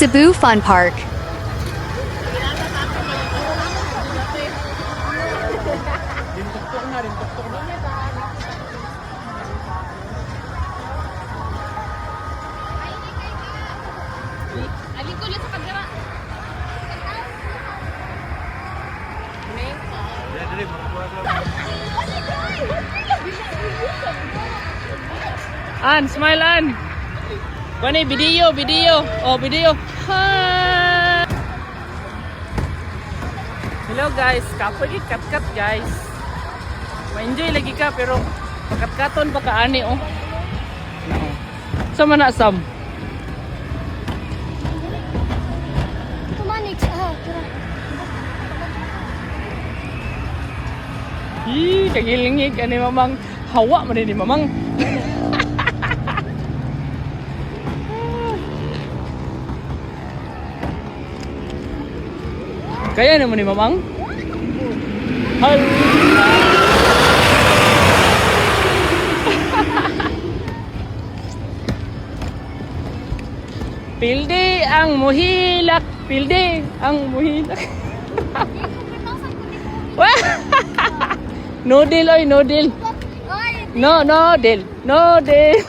Cebu Fun Park. An, smile An. Kani video. Oh, video. Hi. Hello guys, kapag kat guys. Ma-enjoy lagi ka pero pagkat-katon pa kaani oh. No. Sama na Sam. Kumanik tara. Kagilingig ani mamang hawa man ni mamang. Kaya naman ni mamang. Hello. Pilde ang muhilak, pilde ang muhilak. Wah! Nodil oy, nodil. No, nodil. Nodil.